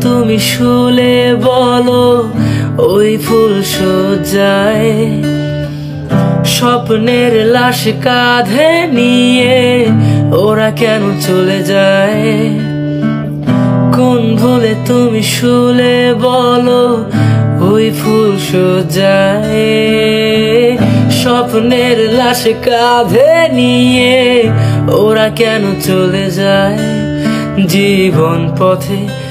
তুমি শুলে বলো ওই ফুল সজ্জায় স্বপ্নের লাশ কাঁধে নিয়ে ওরা কেন চলে যায়? কোন ভুলে তুমি শুলে বলো ওই ফুল সজ্জায় স্বপ্নের লাশ কাঁধে নিয়ে ওরা কেন চলে যায়? জীবন পথে